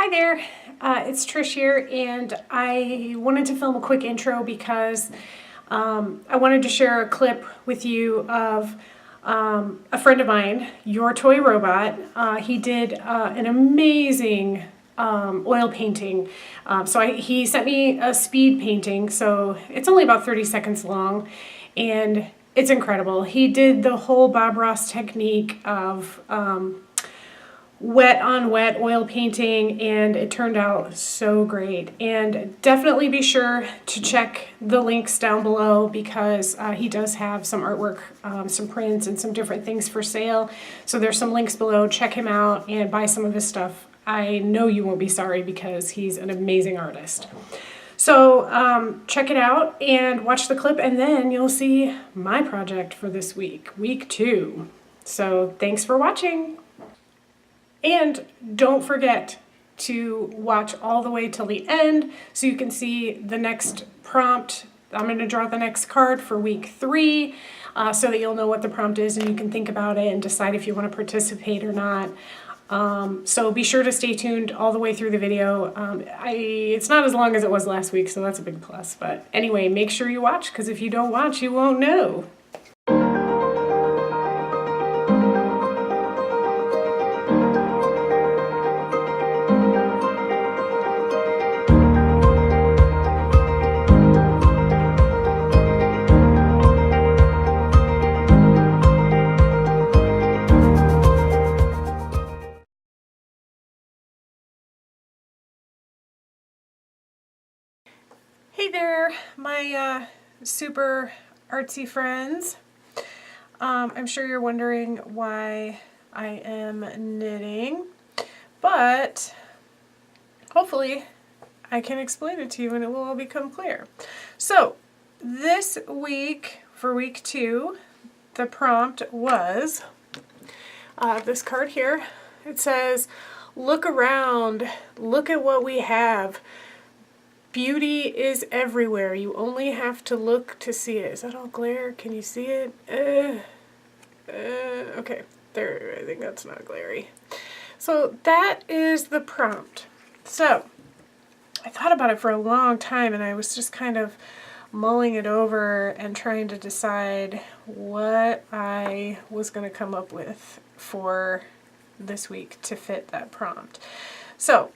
Hi there, it's Trish here, and I wanted to film a quick intro because I wanted to share a clip with you of a friend of mine, Your Toy Robot. He did an amazing oil painting. He sent me a speed painting, so it's only about 30 seconds long, and it's incredible. He did the whole Bob Ross technique of wet on wet oil painting, and it turned out so great. And definitely be sure to check the links down below because he does have some artwork, some prints, and some different things for sale. So there's some links below. Check him out and buy some of his stuff. I know you won't be sorry because he's an amazing artist. So check it out and watch the clip, and then you'll see my project for this week, week 2. So thanks for watching. And don't forget to watch all the way till the end so you can see the next prompt. I'm going to draw the next card for week 3 so that you'll know what the prompt is and you can think about it and decide if you want to participate or not. So be sure to stay tuned all the way through the video. It's not as long as it was last week, so that's a big plus. But anyway, make sure you watch, because if you don't watch, you won't know. Hey there, my super artsy friends. I'm sure you're wondering why I am knitting, but hopefully I can explain it to you and it will all become clear. So this week, for week 2, the prompt was this card here. It says, "Look around, look at what we have. Beauty is everywhere. You only have to look to see it." Is that all glare? Can you see it? Okay, there. I think that's not glary. So that is the prompt. So I thought about it for a long time, and I was just kind of mulling it over and trying to decide what I was going to come up with for this week to fit that prompt. So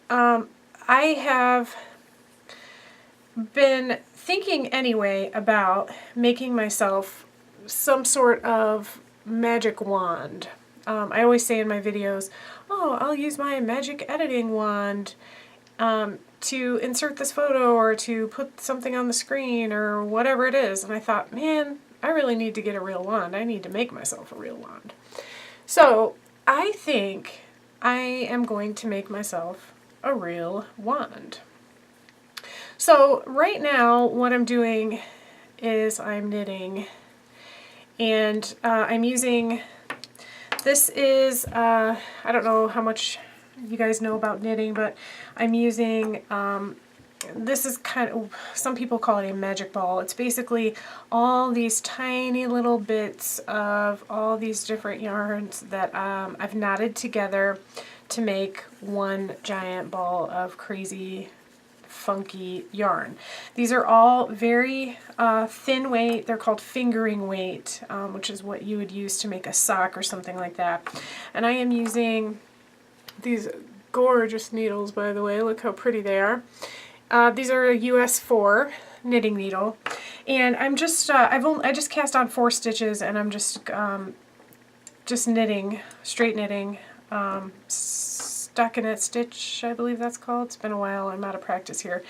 I have been thinking anyway about making myself some sort of magic wand. I always say in my videos, oh, I'll use my magic editing wand to insert this photo or to put something on the screen or whatever it is. And I thought, man, I really need to get a real wand. I need to make myself a real wand. So I think I am going to make myself a real wand. So right now what I'm doing is I'm knitting, and I'm using, this is, I don't know how much you guys know about knitting, but I'm using, this is kind of, some people call it a magic ball. It's basically all these tiny little bits of all these different yarns that I've knotted together to make one giant ball of crazy funky yarn. These are all very thin weight. They're called fingering weight, which is what you would use to make a sock or something like that. And I am using these gorgeous needles, by the way. Look how pretty they are. These are a US 4 knitting needle, and I'm just I just cast on 4 stitches, and I'm just knitting, straight knitting, stockinette stitch, I believe that's called. It's been a while, I'm out of practice here.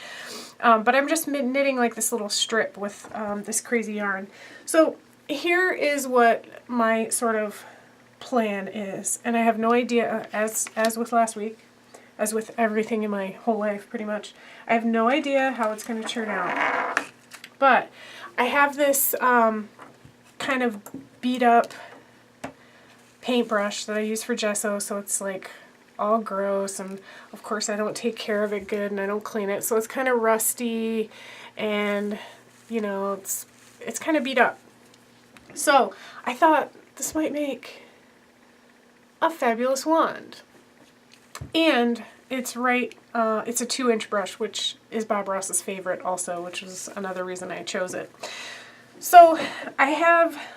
But I'm just knitting like this little strip with this crazy yarn. So here is what my sort of plan is, and I have no idea, as with last week, as with everything in my whole life pretty much, I have no idea how it's going to turn out. But I have this kind of beat up paintbrush that I use for gesso, so it's like all gross, and of course I don't take care of it good and I don't clean it, so it's kind of rusty, and you know, it's kind of beat up. So I thought this might make a fabulous wand. And it's right, it's a 2-inch brush, which is Bob Ross's favorite also, which is another reason I chose it. So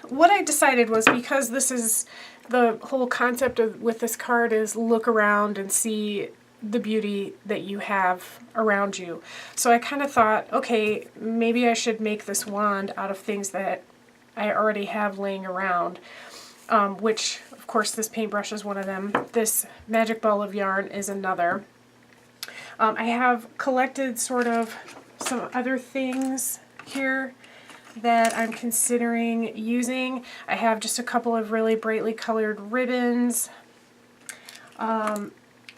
what I decided was, because this is the whole concept of with this card is look around and see the beauty that you have around you. So I kind of thought, okay, maybe I should make this wand out of things that I already have laying around, which of course this paintbrush is one of them. This magic ball of yarn is another. I have collected sort of some other things here that I'm considering using. I have just a couple of really brightly colored ribbons.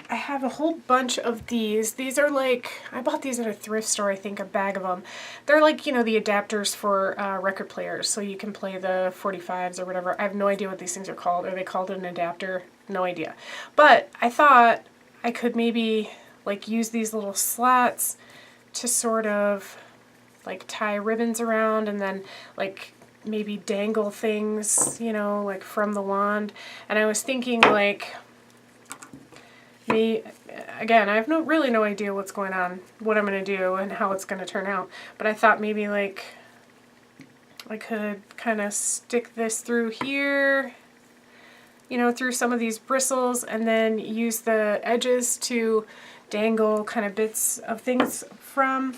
I have a whole bunch of these. These are like, I bought these at a thrift store, I think, a bag of them. They're like, you know, the adapters for record players, so you can play the 45s or whatever. I have no idea what these things are called. Are they called an adapter? No idea. But I thought I could maybe like use these little slots to sort of like tie ribbons around, and then like maybe dangle things, you know, like from the wand. And I was thinking like, again, I have really no idea what's going on, what I'm going to do and how it's going to turn out. But I thought maybe like I could kind of stick this through here, you know, through some of these bristles, and then use the edges to dangle kind of bits of things from.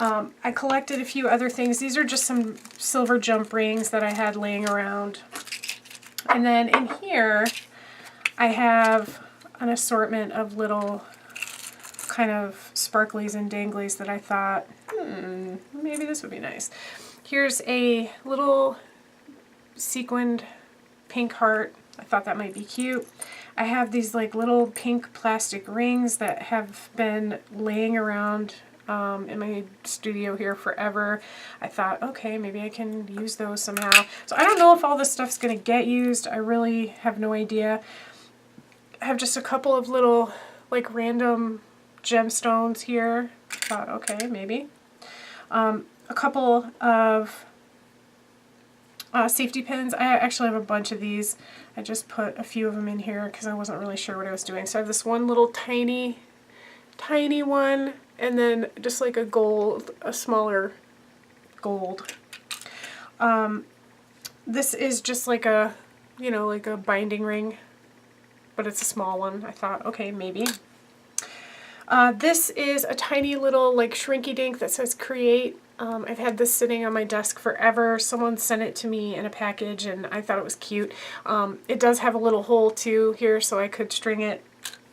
I collected a few other things. These are just some silver jump rings that I had laying around. And then in here I have an assortment of little kind of sparklies and danglies that I thought, maybe this would be nice. Here's a little sequined pink heart. I thought that might be cute. I have these like little pink plastic rings that have been laying around in my studio here forever. I thought, okay, maybe I can use those somehow. So I don't know if all this stuff's going to get used. I really have no idea. I have just a couple of little like random gemstones here. I thought, okay, maybe. A couple of safety pins. I actually have a bunch of these. I just put a few of them in here because I wasn't really sure what I was doing. So I have this one little tiny one, and then just like a smaller gold. This is just like a, you know, like a binding ring, but it's a small one. I thought, okay, maybe. This is a tiny little like shrinky dink that says create. I've had this sitting on my desk forever. Someone sent it to me in a package and I thought it was cute. It does have a little hole too here, so I could string it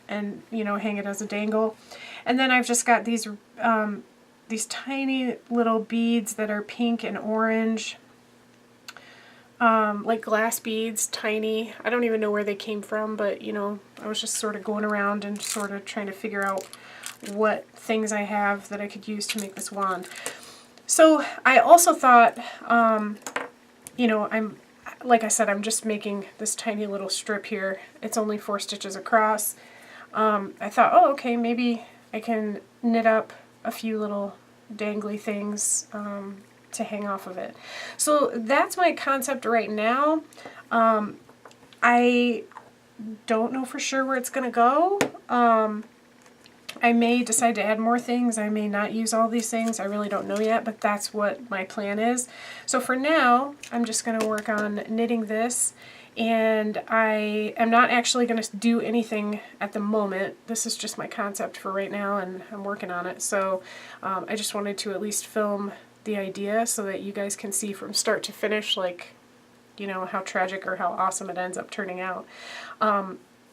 and, you know, hang it as a dangle. And then I've just got these tiny little beads that are pink and orange. Like glass beads, tiny. I don't even know where they came from, but you know, I was just sort of going around and sort of trying to figure out what things I have that I could use to make this wand. So I also thought, you know, like I said, I'm just making this tiny little strip here. It's only 4 stitches across. I thought, oh, okay, maybe I can knit up a few little dangly things to hang off of it. So that's my concept right now. I don't know for sure where it's going to go. I may decide to add more things. I may not use all these things. I really don't know yet, but that's what my plan is. So for now, I'm just going to work on knitting this, and I am not actually going to do anything at the moment. This is just my concept for right now, and I'm working on it. So I just wanted to at least film the idea so that you guys can see from start to finish, like, you know, how tragic or how awesome it ends up turning out.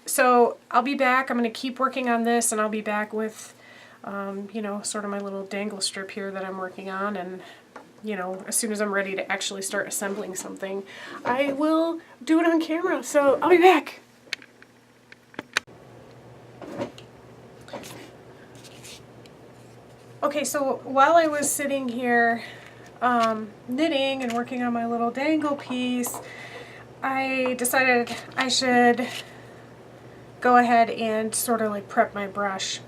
So I'll be back. I'm going to keep working on this, and I'll be back with, you know, sort of my little dangle strip here that I'm working on, and, you know, as soon as I'm ready to actually start assembling something, I will do it on camera. So I'll be back. Okay, so while I was sitting here knitting and working on my little dangle piece, I decided I should go ahead and sort of like prep my brush,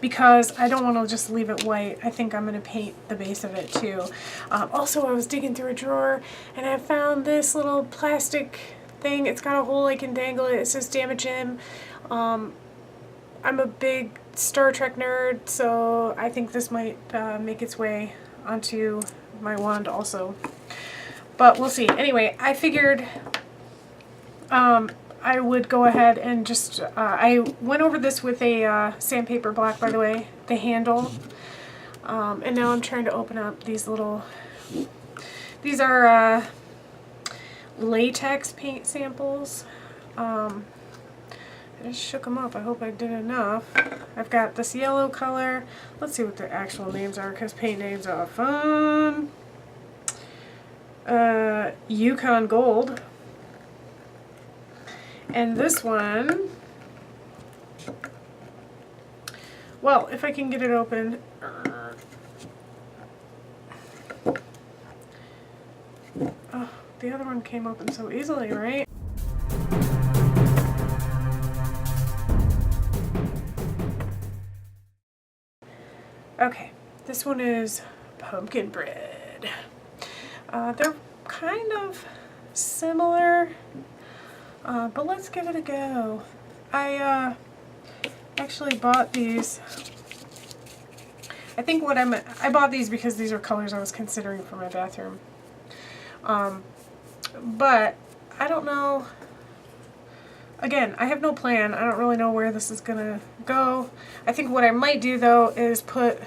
because I don't want to just leave it white. I think I'm going to paint the base of it too. Also, I was digging through a drawer and I found this little plastic thing. It's got a hole I can dangle it. It says Damage In. I'm a big Star Trek nerd, so I think this might make its way onto my wand also. But we'll see. Anyway, I figured I would go ahead and just, I went over this with a sandpaper block, by the way, the handle. And now I'm trying to open up these little, these are latex paint samples. I just shook them up. I hope I did enough. I've got this yellow color. Let's see what the actual names are, because paint names are fun. Yukon Gold. And this one, well, if I can get it open. Oh, the other one came open so easily, right? Okay, this one is pumpkin bread. They're kind of similar, but let's give it a go. I actually bought these. I think I bought these because these are colors I was considering for my bathroom. But I don't know. Again, I have no plan. I don't really know where this is gonna go. I think what I might do though is put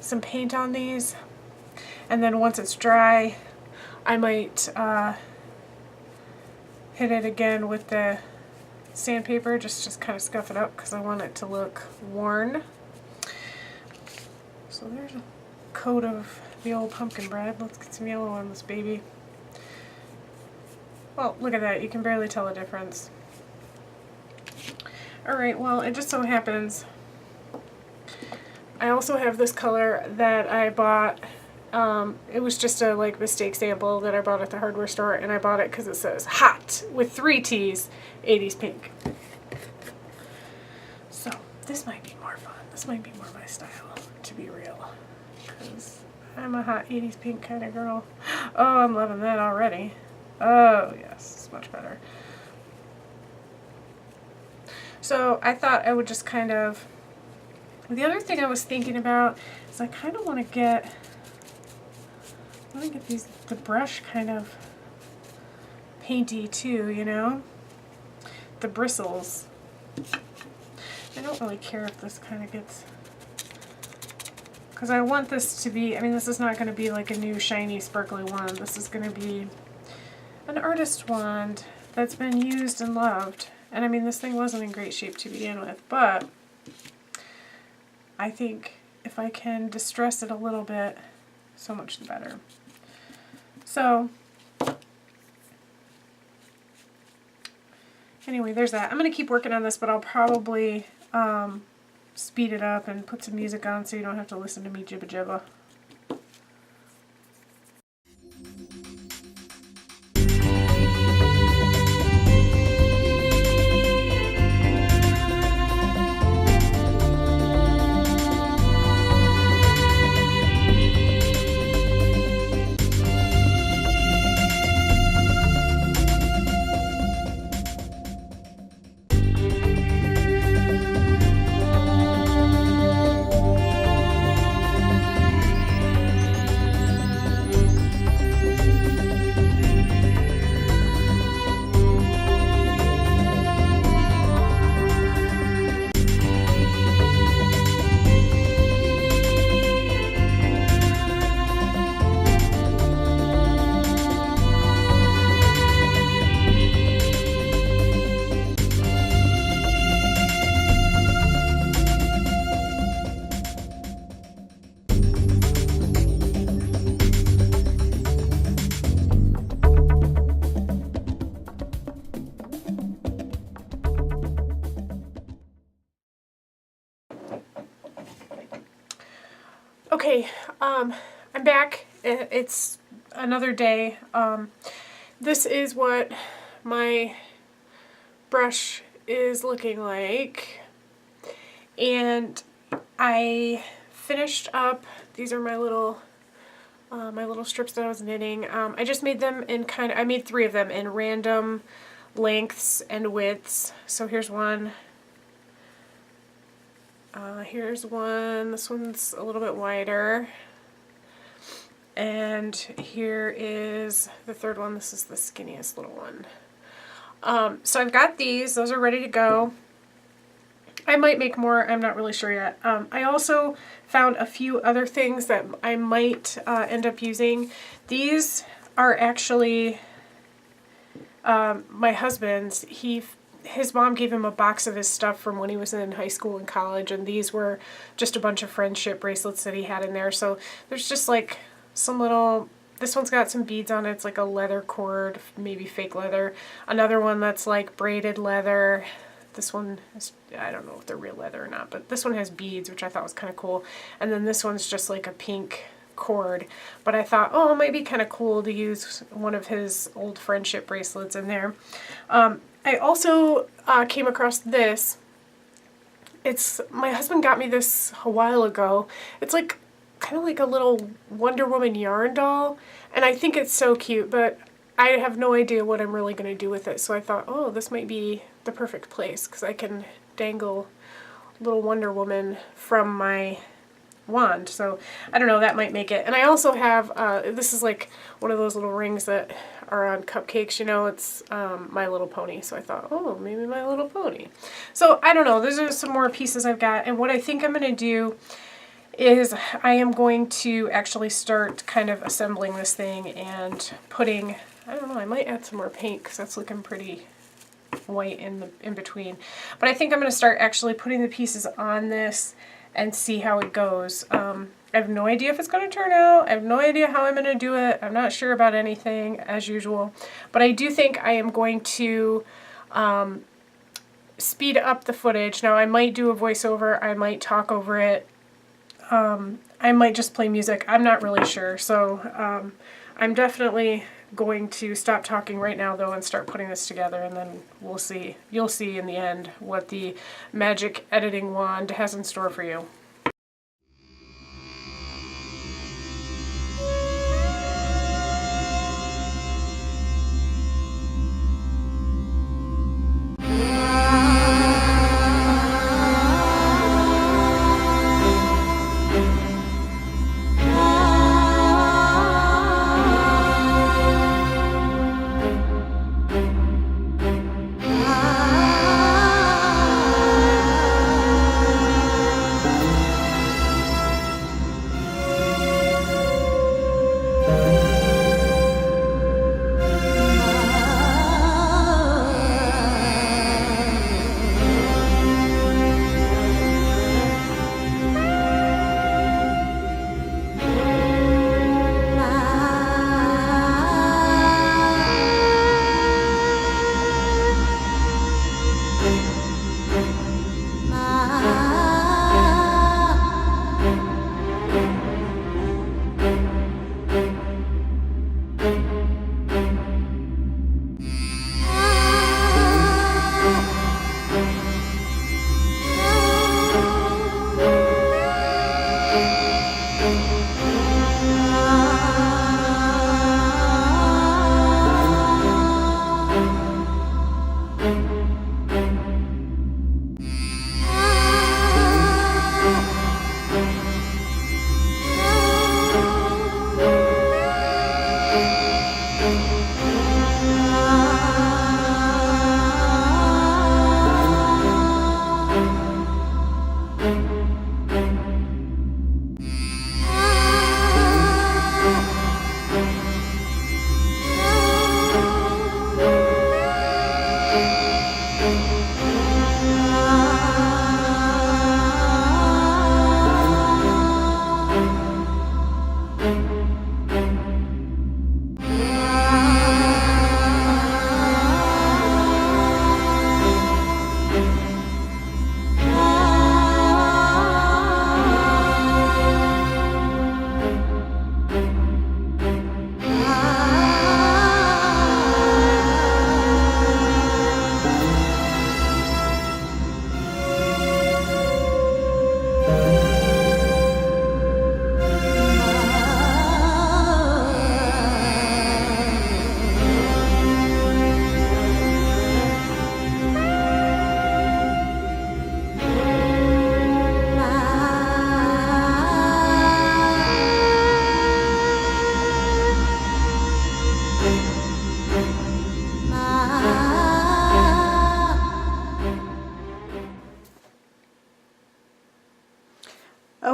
some paint on these, and then once it's dry, I might hit it again with the sandpaper, just kind of scuff it up because I want it to look worn. So there's a coat of the old pumpkin bread. Let's get some yellow on this baby. Well, look at that. You can barely tell the difference. Alright, well, it just so happens I also have this color that I bought. It was just a mistake sample that I bought at the hardware store, and I bought it because it says hot with 3 T's, 80s pink. So this might be more fun. This might be more my style, to be real, because I'm a hot 80s pink kind of girl. Oh, I'm loving that already. Oh yes, it's much better. So I thought I would just kind of, the other thing I was thinking about is I kind of want to get the brush kind of painty too, you know? The bristles. I don't really care if this kind of gets, because I want this to be, I mean, this is not going to be like a new shiny sparkly wand. This is going to be an artist wand that's been used and loved. And I mean, this thing wasn't in great shape to begin with, but I think if I can distress it a little bit, so much the better. So anyway, there's that. I'm going to keep working on this, but I'll probably speed it up and put some music on so you don't have to listen to me jibba jibba. Okay, I'm back. It's another day. This is what my brush is looking like. And I finished up, these are my little strips that I was knitting. I just made them in I made 3 of them in random lengths and widths. So here's one. Here's one. This one's a little bit wider. And here is the third one. This is the skinniest little one. So I've got these. Those are ready to go. I might make more. I'm not really sure yet. I also found a few other things that I might end up using. These are actually my husband's. His mom gave him a box of his stuff from when he was in high school and college, and these were just a bunch of friendship bracelets that he had in there. So there's just like some little, this one's got some beads on it. It's like a leather cord, maybe fake leather. Another one that's like braided leather. This one is, I don't know if they're real leather or not, but this one has beads, which I thought was kind of cool. And then this one's just like a pink cord. But I thought, oh, it might be kind of cool to use one of his old friendship bracelets in there. I also came across this. My husband got me this a while ago. It's like kind of like a little Wonder Woman yarn doll, and I think it's so cute, but I have no idea what I'm really going to do with it. So I thought, oh, this might be the perfect place because I can dangle little Wonder Woman from my wand. So I don't know, that might make it. And I also have, this is like one of those little rings that are on cupcakes, you know, it's My Little Pony. So I thought, oh, maybe My Little Pony. So I don't know, those are some more pieces I've got. And what I think I'm going to do is I am going to actually start kind of assembling this thing and putting, I don't know, I might add some more paint because that's looking pretty white in between. But I think I'm going to start actually putting the pieces on this and see how it goes. I have no idea if it's going to turn out. I have no idea how I'm going to do it. I'm not sure about anything, as usual. But I do think I am going to speed up the footage. Now, I might do a voiceover. I might talk over it. I might just play music. I'm not really sure. So I'm definitely going to stop talking right now, though, and start putting this together, and then we'll see. You'll see in the end what the magic editing wand has in store for you.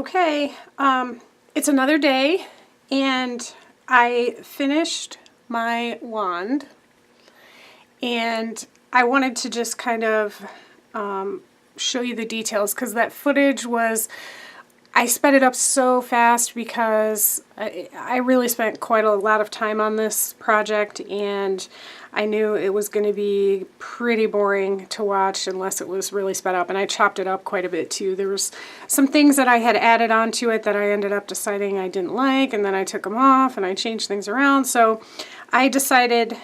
Okay, it's another day, and I finished my wand, and I wanted to just kind of show you the details, because that footage was, I sped it up so fast because I really spent quite a lot of time on this project, and I knew it was going to be pretty boring to watch unless it was really sped up, and I chopped it up quite a bit too. There was some things that I had added onto it that I ended up deciding I didn't like, and then I took them off and I changed things around, so I decided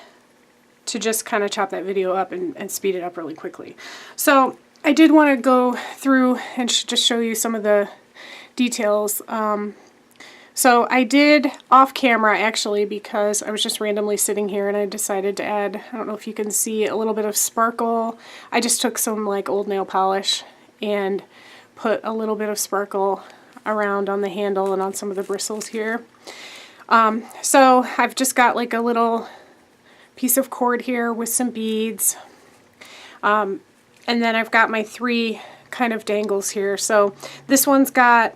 to just kind of chop that video up and speed it up really quickly. So I did want to go through and just show you some of the details. So I did off camera actually, because I was just randomly sitting here and I decided to add, I don't know if you can see, a little bit of sparkle. I just took some like old nail polish and put a little bit of sparkle around on the handle and on some of the bristles here. So I've just got like a little piece of cord here with some beads. And then I've got my 3 kind of dangles here. So this one's got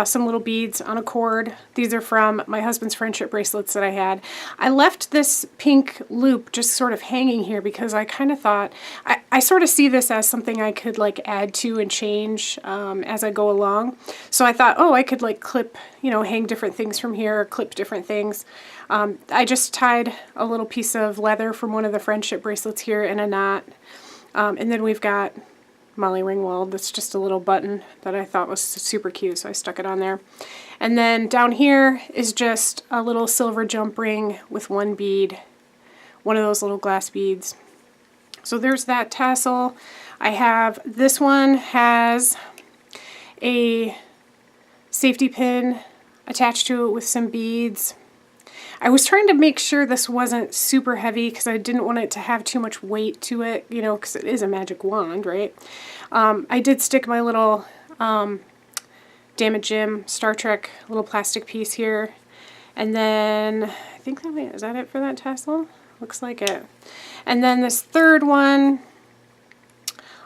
some little beads on a cord. These are from my husband's friendship bracelets that I had. I left this pink loop just sort of hanging here because I kind of thought, I sort of see this as something I could like add to and change as I go along. So I thought, oh, I could like clip, you know, hang different things from here, or clip different things. I just tied a little piece of leather from one of the friendship bracelets here in a knot. And then we've got Molly Ringwald. That's just a little button that I thought was super cute, so I stuck it on there. And then down here is just a little silver jump ring with 1 bead, one of those little glass beads. So there's that tassel. I have, this one has a safety pin attached to it with some beads. I was trying to make sure this wasn't super heavy because I didn't want it to have too much weight to it, you know, because it is a magic wand, right? I did stick my little Damn It Jim Star Trek little plastic piece here. And then, I think that is that it for that tassel? Looks like it. And then this third one,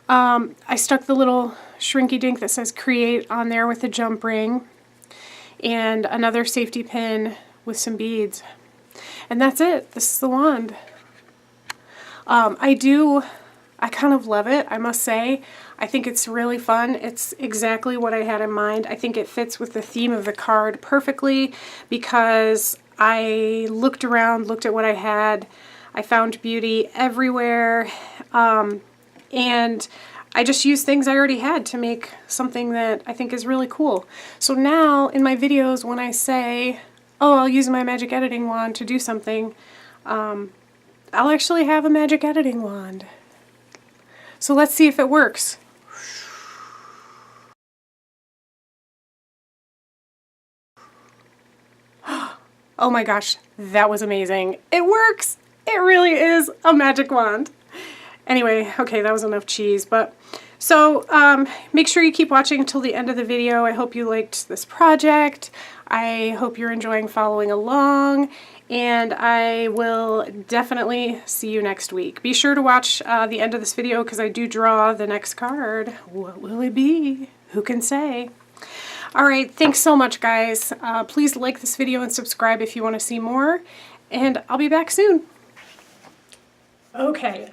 I stuck the little shrinky dink that says Create on there with a jump ring. And another safety pin with some beads. And that's it. This is the wand. I kind of love it, I must say. I think it's really fun. It's exactly what I had in mind. I think it fits with the theme of the card perfectly because I looked around, looked at what I had. I found beauty everywhere. And I just used things I already had to make something that I think is really cool. So now in my videos when I say, oh, I'll use my magic editing wand to do something, I'll actually have a magic editing wand. So let's see if it works. Oh my gosh, that was amazing. It works! It really is a magic wand. Anyway, okay, that was enough cheese, but so make sure you keep watching until the end of the video. I hope you liked this project. I hope you're enjoying following along, and I will definitely see you next week. Be sure to watch the end of this video because I do draw the next card. What will it be? Who can say? Alright, thanks so much, guys. Please like this video and subscribe if you want to see more, and I'll be back soon. Okay,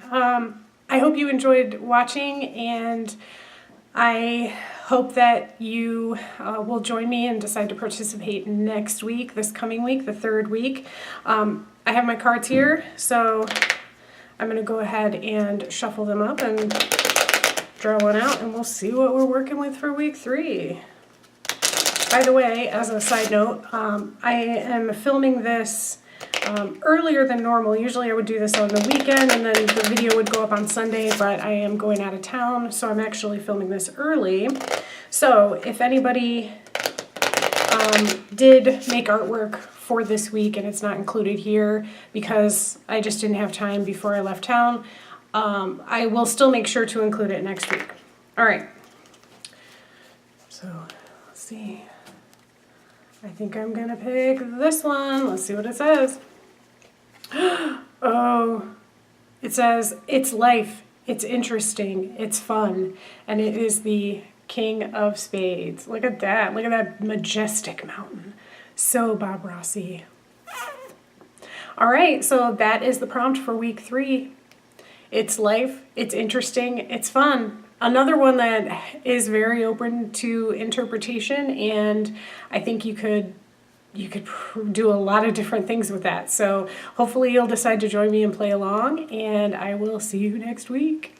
I hope you enjoyed watching, and I hope that you will join me and decide to participate next week, this coming week, the 3rd week. I have my cards here, so I'm going to go ahead and shuffle them up and draw one out, and we'll see what we're working with for week 3. By the way, as a side note, I am filming this earlier than normal. Usually I would do this on the weekend and then the video would go up on Sunday, but I am going out of town, so I'm actually filming this early. So if anybody did make artwork for this week and it's not included here because I just didn't have time before I left town, I will still make sure to include it next week. Alright, so let's see. I think I'm gonna pick this one. Let's see what it says. Oh, it says, it's life, it's interesting, it's fun, and it is the King of Spades. Look at that. Look at that majestic mountain. So Bob Rossi. All right, so that is the prompt for week 3. It's life, it's interesting, it's fun. Another one that is very open to interpretation, and I think you could do a lot of different things with that. So hopefully you'll decide to join me and play along, and I will see you next week.